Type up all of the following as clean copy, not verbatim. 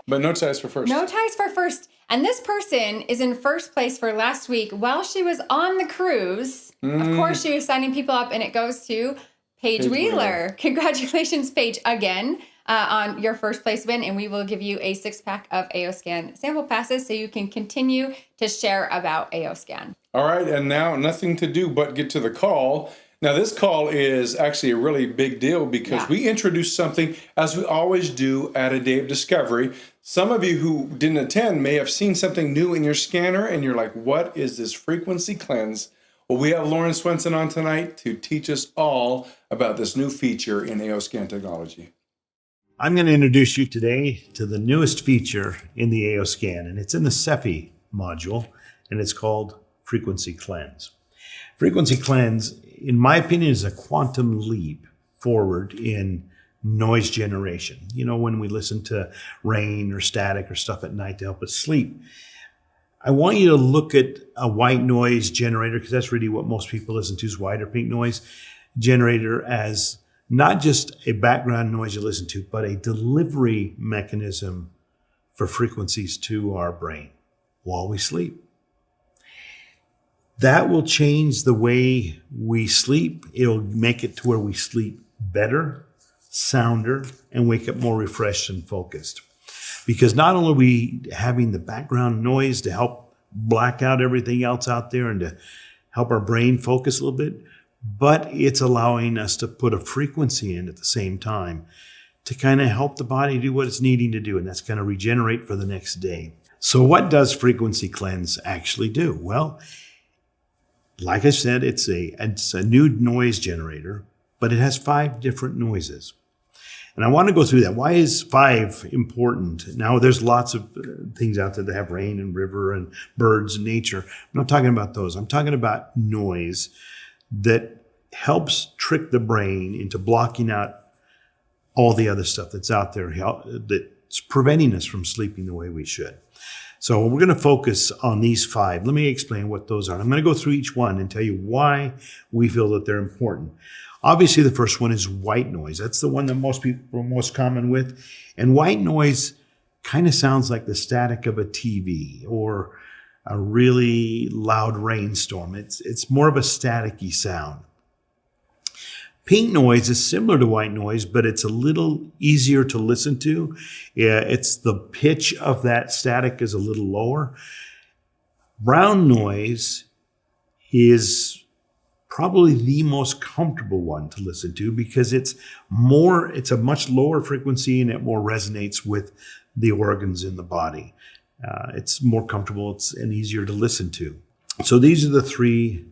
But no ties for first. No ties for first. And this person is in first place for last week while she was on the cruise. Of course, she was signing people up, and it goes to Paige Wheeler. Congratulations, Paige, again on your first place win. And we will give you a 6-pack of AOScan sample passes so you can continue to share about AOScan. All right. And now nothing to do but get to the call. Now, this call is actually a really big deal because we introduced something, as we always do at a day of discovery. Some of you who didn't attend may have seen something new in your scanner, and you're like, what is this frequency cleanse? Well, we have Loran Swensen on tonight to teach us all about this new feature in AOScan technology. I'm going to introduce you today to the newest feature in the AOScan, and it's in the SEFI module, and it's called Frequency Cleanse. Frequency Cleanse, in my opinion, is a quantum leap forward in noise generation. You know, when we listen to rain or static or stuff at night to help us sleep, I want you to look at a white noise generator, because that's really what most people listen to, is white or pink noise generator, as not just a background noise you listen to, but a delivery mechanism for frequencies to our brain while we sleep. That will change the way we sleep. It'll make it to where we sleep better, sounder, and wake up more refreshed and focused. Because not only are we having the background noise to help black out everything else out there and to help our brain focus a little bit, but it's allowing us to put a frequency in at the same time to kind of help the body do what it's needing to do, and that's kind of regenerate for the next day. So what does Frequency Cleanse actually do? Well, like I said, it's a new noise generator, but it has 5 different noises. And I want to go through that. Why is 5 important? Now, there's lots of things out there that have rain and river and birds and nature. I'm not talking about those. I'm talking about noise that helps trick the brain into blocking out all the other stuff that's out there that's preventing us from sleeping the way we should. So we're going to focus on these 5. Let me explain what those are. I'm going to go through each one and tell you why we feel that they're important. Obviously, the first one is white noise. That's the one that most people are most common with. And white noise kind of sounds like the static of a TV or a really loud rainstorm. It's more of a staticky sound. Pink noise is similar to white noise, but it's a little easier to listen to. It's the pitch of that static is a little lower. Brown noise is probably the most comfortable one to listen to because it's a much lower frequency and it more resonates with the organs in the body. It's more comfortable and easier to listen to. So these are the 3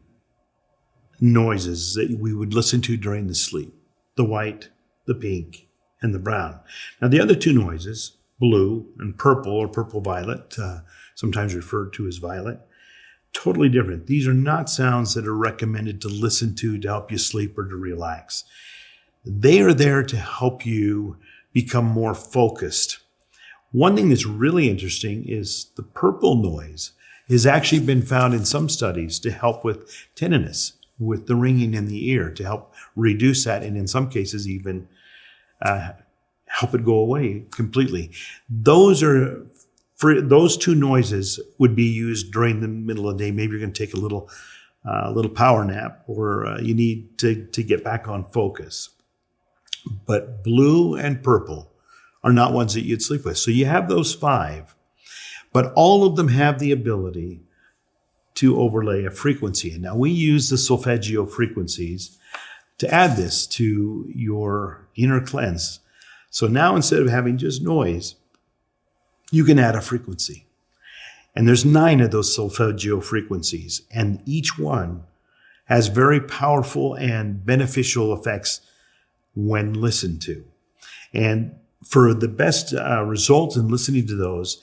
noises that we would listen to during the sleep: the white, the pink, and the brown. Now, the other 2 noises, blue and purple or purple-violet, sometimes referred to as violet, totally different. These are not sounds that are recommended to listen to help you sleep or to relax. They are there to help you become more focused. One thing that's really interesting is the purple noise has actually been found in some studies to help with tinnitus, with the ringing in the ear, to help reduce that, and in some cases even help it go away completely. Those 2 noises would be used during the middle of the day. Maybe you're going to take a little power nap, or you need to get back on focus. But blue and purple are not ones that you'd sleep with. So you have those 5, but all of them have the ability to overlay a frequency. And now we use the solfeggio frequencies to add this to your inner cleanse. So now instead of having just noise, you can add a frequency. And there's 9 of those solfeggio frequencies, and each one has very powerful and beneficial effects when listened to. And for the best results in listening to those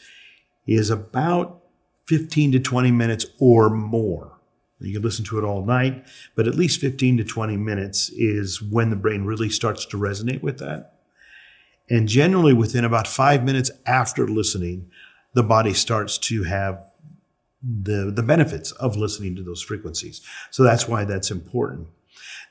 is about 15 to 20 minutes or more. You can listen to it all night, but at least 15 to 20 minutes is when the brain really starts to resonate with that. And generally within about 5 minutes after listening, the body starts to have the benefits of listening to those frequencies. So that's why that's important.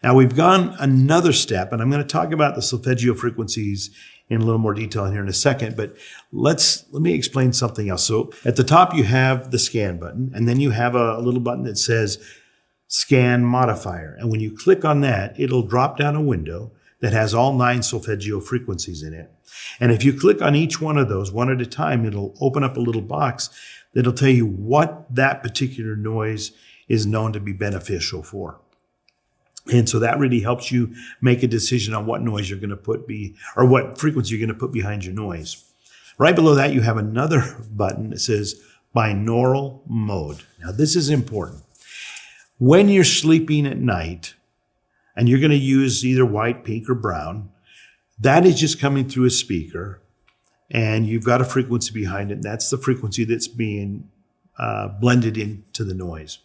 Now we've gone another step, and I'm going to talk about the solfeggio frequencies in a little more detail in here in a second, but let me explain something else. So at the top, you have the scan button, and then you have a little button that says scan modifier. And when you click on that, it'll drop down a window that has all 9 solfeggio frequencies in it. And if you click on each one of those one at a time, it'll open up a little box that'll tell you what that particular noise is known to be beneficial for. And so that really helps you make a decision on what noise you're going to or what frequency you're going to put behind your noise. Right below that, you have another button that says binaural mode. Now, this is important. When you're sleeping at night and you're going to use either white, pink, or brown, that is just coming through a speaker and you've got a frequency behind it. That's the frequency that's being blended into the noise.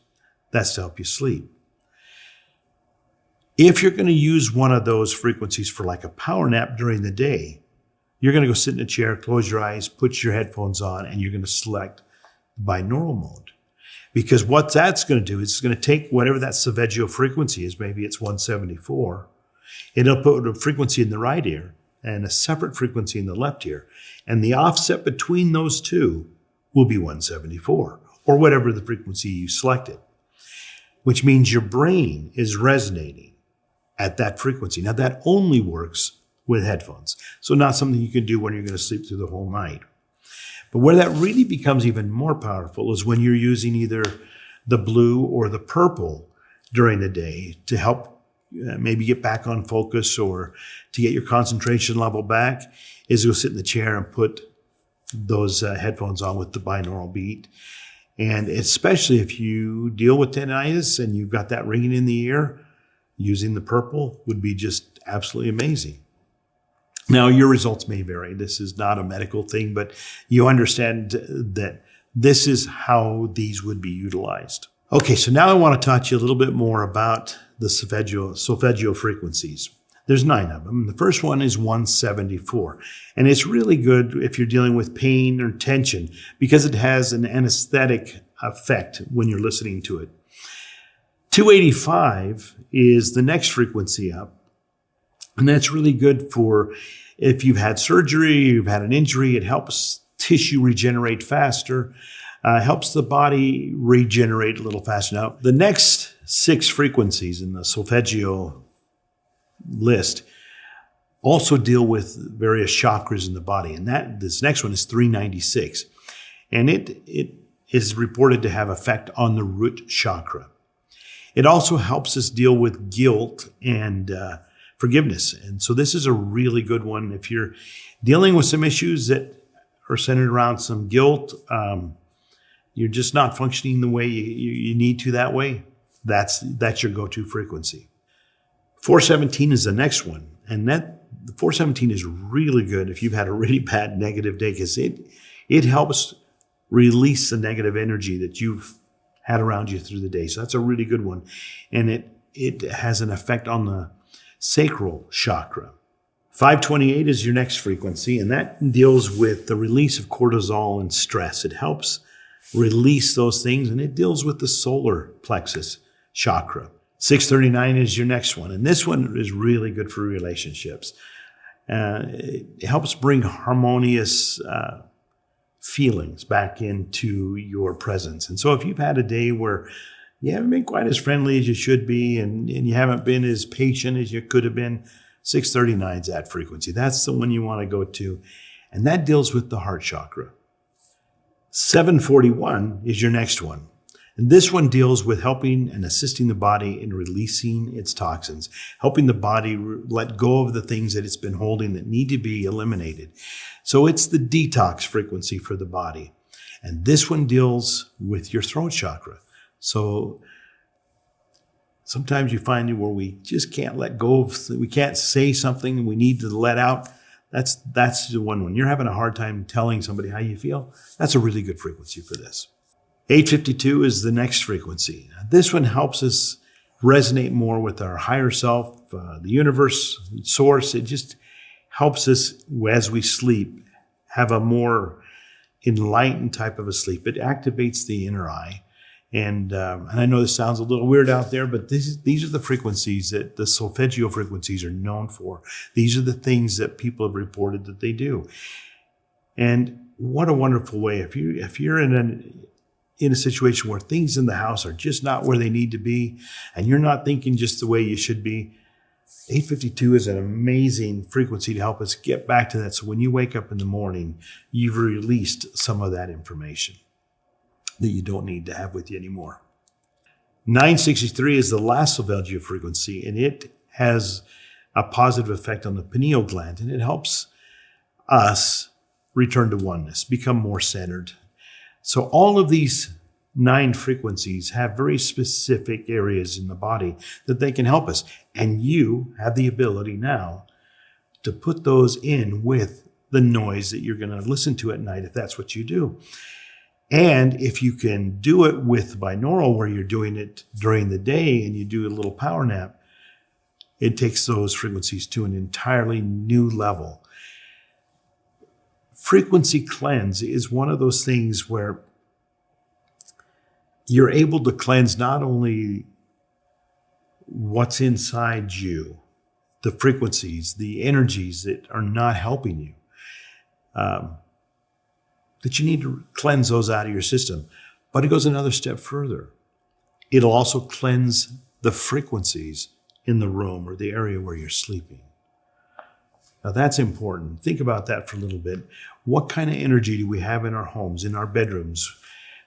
That's to help you sleep. If you're going to use one of those frequencies for like a power nap during the day, you're going to go sit in a chair, close your eyes, put your headphones on, and you're going to select binaural mode. Because what that's going to do is it's going to take whatever that solfeggio frequency is, maybe it's 174, it'll put a frequency in the right ear and a separate frequency in the left ear. And the offset between those two will be 174, or whatever the frequency you selected, which means your brain is resonating at that frequency. Now, that only works with headphones. So not something you can do when you're going to sleep through the whole night. But where that really becomes even more powerful is when you're using either the blue or the purple during the day to help maybe get back on focus or to get your concentration level back, is go sit in the chair and put those headphones on with the binaural beat. And especially if you deal with tinnitus and you've got that ringing in the ear, using the purple would be just absolutely amazing. Now, your results may vary. This is not a medical thing, but you understand that this is how these would be utilized. Okay, so now I want to talk to you a little bit more about the solfeggio frequencies. There's 9 of them. The first one is 174, and it's really good if you're dealing with pain or tension because it has an anesthetic effect when you're listening to it. 285 is the next frequency up, and that's really good for if you've had surgery, you've had an injury. It helps tissue regenerate faster, helps the body regenerate a little faster. Now, the next 6 frequencies in the solfeggio list also deal with various chakras in the body, and this next one is 396, and it is reported to have effect on the root chakra. It also helps us deal with guilt and forgiveness. And so this is a really good one. If you're dealing with some issues that are centered around some guilt, you're just not functioning the way you need to that way, that's your go-to frequency. 417 is the next one. And the 417 is really good if you've had a really bad negative day because it helps release the negative energy that you've had around you through the day. So that's a really good one. And it has an effect on the sacral chakra. 528 is your next frequency, and that deals with the release of cortisol and stress. It helps release those things, and it deals with the solar plexus chakra. 639 is your next one, and this one is really good for relationships. It helps bring harmonious feelings back into your presence. And so if you've had a day where you haven't been quite as friendly as you should be and you haven't been as patient as you could have been, 639 is that frequency. That's the one you want to go to. And that deals with the heart chakra. 741 is your next one. And this one deals with helping and assisting the body in releasing its toxins, helping the body let go of the things that it's been holding that need to be eliminated. So it's the detox frequency for the body. And this one deals with your throat chakra. So sometimes you find where we just can't let go of, we can't say something we need to let out. That's the one. When you're having a hard time telling somebody how you feel, that's a really good frequency for this. 852 is the next frequency. This one helps us resonate more with our higher self, the universe, source. It just helps us as we sleep have a more enlightened type of a sleep. It activates the inner eye And I know this sounds a little weird out there, but these are the frequencies that the solfeggio frequencies are known for. These are the things that people have reported that they do. And what a wonderful way. If you're in a situation where things in the house are just not where they need to be, and you're not thinking just the way you should be, 852 is an amazing frequency to help us get back to that. So when you wake up in the morning, you've released some of that information that you don't need to have with you anymore. 963 is the last solfeggio frequency, and it has a positive effect on the pineal gland, and it helps us return to oneness, become more centered. So all of these 9 frequencies have very specific areas in the body that they can help us. And you have the ability now to put those in with the noise that you're going to listen to at night, if that's what you do. And if you can do it with binaural, where you're doing it during the day and you do a little power nap, it takes those frequencies to an entirely new level. Frequency cleanse is one of those things where you're able to cleanse not only what's inside you, the frequencies, the energies that are not helping you, that you need to cleanse those out of your system. But it goes another step further. It'll also cleanse the frequencies in the room or the area where you're sleeping. Now that's important. Think about that for a little bit. What kind of energy do we have in our homes, in our bedrooms,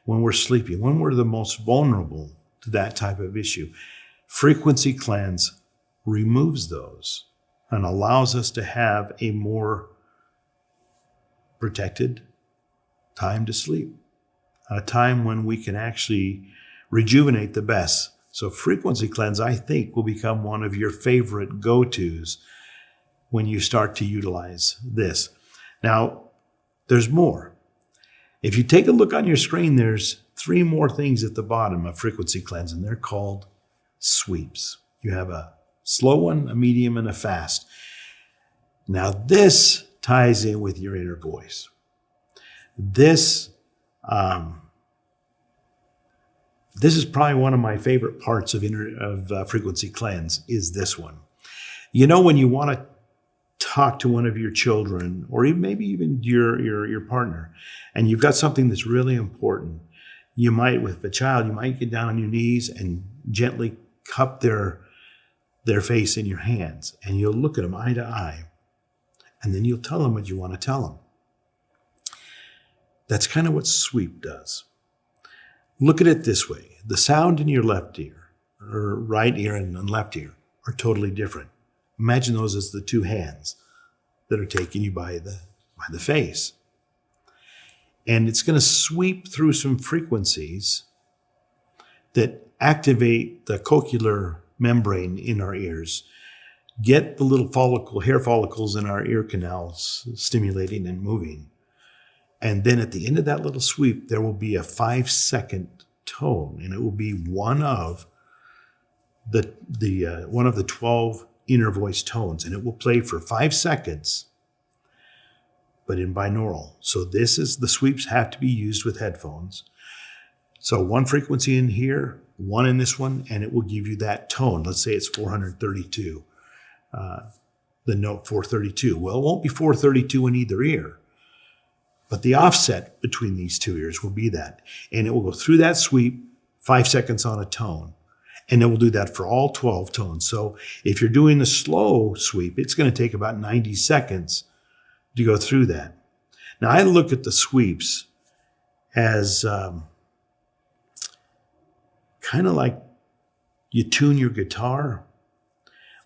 when we're sleeping, when we're the most vulnerable to that type of issue? Frequency cleanse removes those and allows us to have a more protected time to sleep, a time when we can actually rejuvenate the best. So frequency cleanse, I think, will become one of your favorite go-tos when you start to utilize this. Now, there's more. If you take a look on your screen, there's 3 more things at the bottom of frequency cleanse, and they're called sweeps. You have a slow one, a medium, and a fast. Now, this ties in with your inner voice. This is probably one of my favorite parts of frequency cleanse is this one. You know, when you want to talk to one of your children, or maybe even your partner, and you've got something that's really important, you might, with a child, you might get down on your knees and gently cup their face in your hands, and you'll look at them eye to eye, and then you'll tell them what you want to tell them. That's kind of what sweep does. Look at it this way. The sound in your left ear, or right ear and left ear, are totally different. Imagine those as the 2 hands that are taking you by the face. And it's going to sweep through some frequencies that activate the cochlear membrane in our ears, get the little hair follicles in our ear canals stimulating and moving. And then at the end of that little sweep, there will be a 5-second tone, and it will be one of the 12 inner voice tones, and it will play for 5 seconds, but in binaural. So the sweeps have to be used with headphones. So 1 frequency in here, 1 in this one, and it will give you that tone. Let's say it's 432, the note 432. Well, it won't be 432 in either ear, but the offset between these 2 ears will be that. And it will go through that sweep, 5 seconds on a tone. And it will do that for all 12 tones. So if you're doing the slow sweep, it's going to take about 90 seconds to go through that. Now, I look at the sweeps as kind of like you tune your guitar,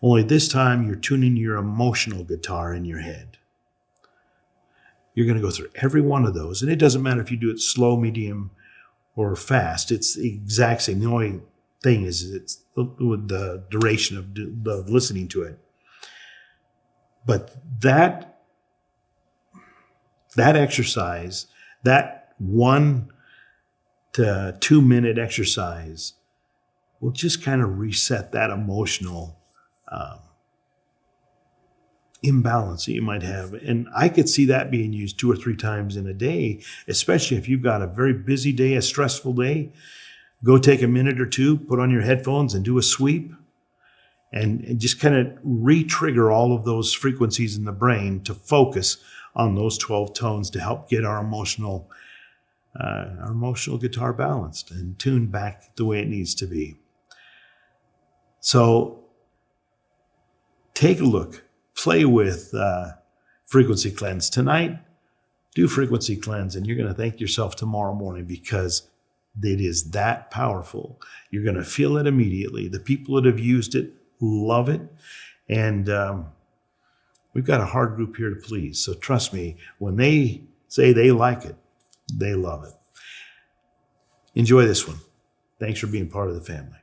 only this time you're tuning your emotional guitar in your head. You're going to go through every one of those. And it doesn't matter if you do it slow, medium, or fast. It's the exact same. The only thing is it's the duration of listening to it. But that exercise, that 1 to 2 minute exercise, will just kind of reset that emotional imbalance that you might have. And I could see that being used 2 or 3 times in a day, especially if you've got a very busy day, a stressful day. go take a minute or two, put on your headphones and do a sweep, and just kind of re-trigger all of those frequencies in the brain to focus on those 12 tones to help get our emotional guitar balanced and tuned back the way it needs to be. So take a look, play with Frequency Cleanse tonight. Do Frequency Cleanse, and you're going to thank yourself tomorrow morning, because it is that powerful. You're going to feel it immediately. The people that have used it love it, and we've got a hard group here to please. So trust me, when they say they like it, they love it. Enjoy this one. Thanks for being part of the family.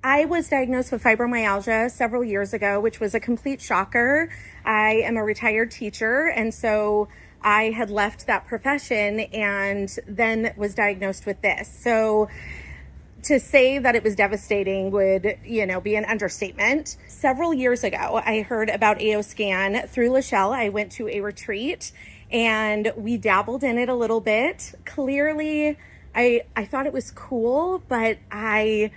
I was diagnosed with fibromyalgia several years ago, which was a complete shocker. I am a retired teacher, and so I had left that profession and then was diagnosed with this. So to say that it was devastating would, be an understatement. Several years ago, I heard about AOScan through Lachelle. I went to a retreat and we dabbled in it a little bit. Clearly, I thought it was cool, but I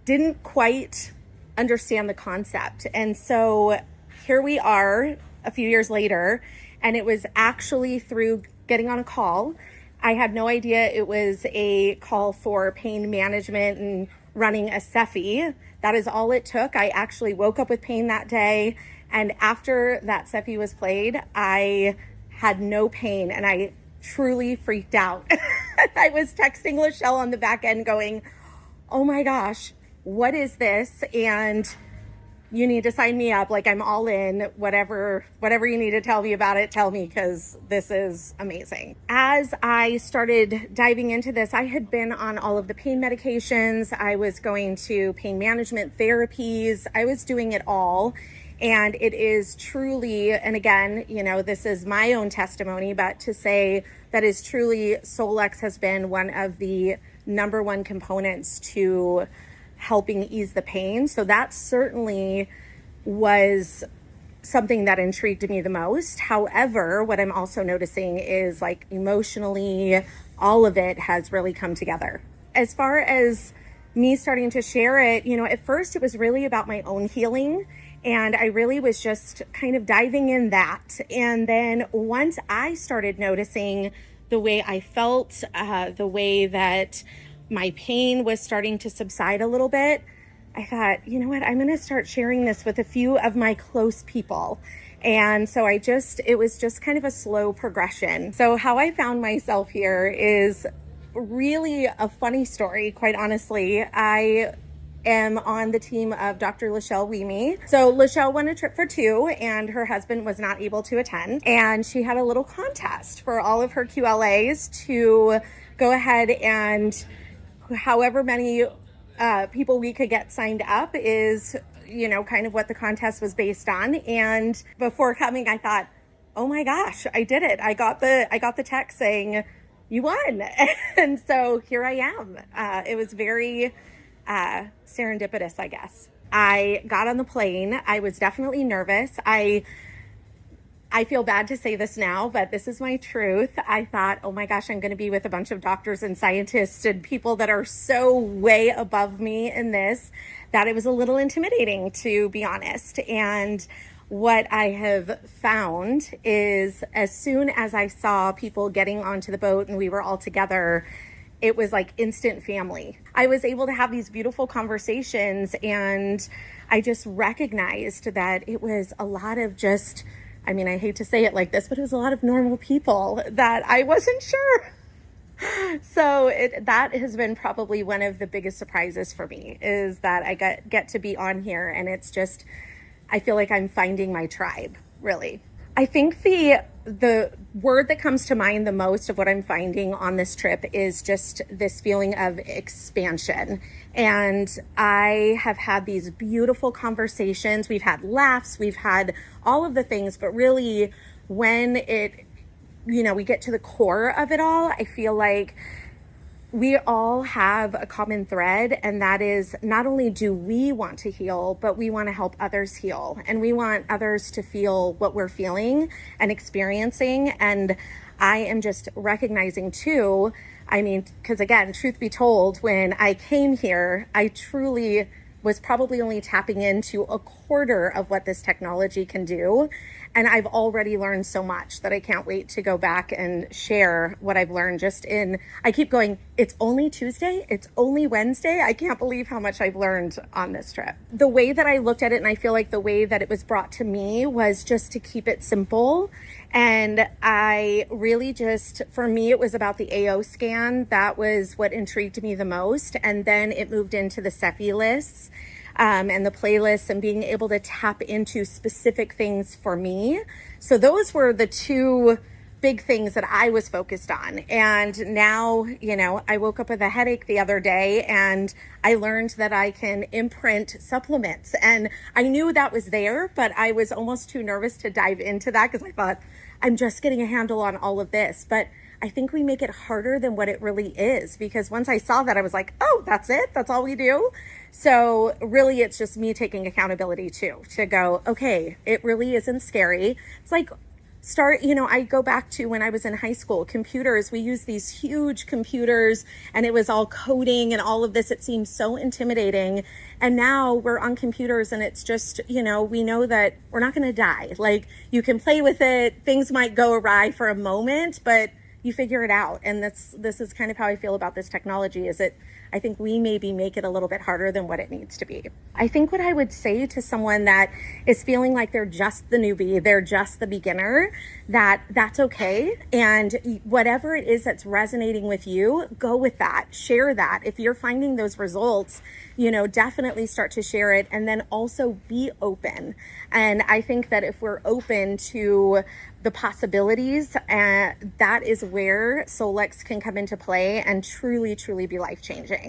didn't quite understand the concept. And so here we are a few years later, and it was actually through getting on a call. I had no idea it was a call for pain management and running a SEFI. That is all it took. I actually woke up with pain that day, and after that SEFI was played, I had no pain, and I truly freaked out. I was texting Lachelle on the back end going, oh my gosh, what is this? And you need to sign me up. Like, I'm all in. Whatever you need to tell me about it, tell me, because this is amazing. As I started diving into this, I had been on all of the pain medications. I was going to pain management therapies. I was doing it all. And it is truly, and again, this is my own testimony, but to say that is truly, Solex has been one of the number one components to helping ease the pain. So that certainly was something that intrigued me the most. However, what I'm also noticing is, like, emotionally, all of it has really come together. As far as me starting to share it, at first it was really about my own healing, and I really was just kind of diving in that. And then once I started noticing the way I felt, the way that my pain was starting to subside a little bit, I thought, you know what, I'm going to start sharing this with a few of my close people. And so it was just kind of a slow progression. So how I found myself here is really a funny story, quite honestly. I am on the team of Dr. Lachelle Weemy. So Lachelle won a trip for two, and her husband was not able to attend. And she had a little contest for all of her QLAs to go ahead and however many people we could get signed up is, kind of what the contest was based on. And before coming, I thought, oh my gosh, I did it. I got the text saying, you won. And so here I am. It was very serendipitous, I guess. I got on the plane. I was definitely nervous. I feel bad to say this now, but this is my truth. I thought, oh my gosh, I'm going to be with a bunch of doctors and scientists and people that are so way above me in this, that it was a little intimidating, to be honest. And what I have found is, as soon as I saw people getting onto the boat and we were all together, it was like instant family. I was able to have these beautiful conversations, and I just recognized that it was a lot of just, I hate to say it like this, but it was a lot of normal people that I wasn't sure. So that has been probably one of the biggest surprises for me, is that I get to be on here, and it's just, I feel like I'm finding my tribe, really. I think the word that comes to mind the most of what I'm finding on this trip is just this feeling of expansion. And I have had these beautiful conversations. We've had laughs, we've had all of the things, but really when we get to the core of it all, I feel like we all have a common thread, and that is not only do we want to heal, but we want to help others heal, and we want others to feel what we're feeling and experiencing. And I am just recognizing too, I mean, because again, truth be told, when I came here, I truly was probably only tapping into a quarter of what this technology can do. And I've already learned so much that I can't wait to go back and share what I've learned I keep going, it's only Tuesday, it's only Wednesday. I can't believe how much I've learned on this trip. The way that I looked at it, and I feel like the way that it was brought to me, was just to keep it simple. And I really for me, it was about the AO scan. That was what intrigued me the most. And then it moved into the SEFI lists. And the playlists, and being able to tap into specific things for me. So those were the two big things that I was focused on. And now, I woke up with a headache the other day, and I learned that I can imprint supplements. And I knew that was there, but I was almost too nervous to dive into that because I thought, I'm just getting a handle on all of this. But I think we make it harder than what it really is, because once I saw that, I was like, oh, that's it? That's all we do? So really, it's just me taking accountability too, to go, okay, it really isn't scary. It's like I go back to when I was in high school, computers, we used these huge computers, and it was all coding and all of this. It seems so intimidating. And now we're on computers, and it's just, we know that we're not going to die. Like, you can play with it. Things might go awry for a moment, but you figure it out. And this is kind of how I feel about this technology, is I think we maybe make it a little bit harder than what it needs to be. I think what I would say to someone that is feeling like they're just the newbie, they're just the beginner, that's okay. And whatever it is that's resonating with you, go with that, share that. If you're finding those results, definitely start to share it, and then also be open. And I think that if we're open to the possibilities, that is where Solex can come into play and truly, truly be life-changing.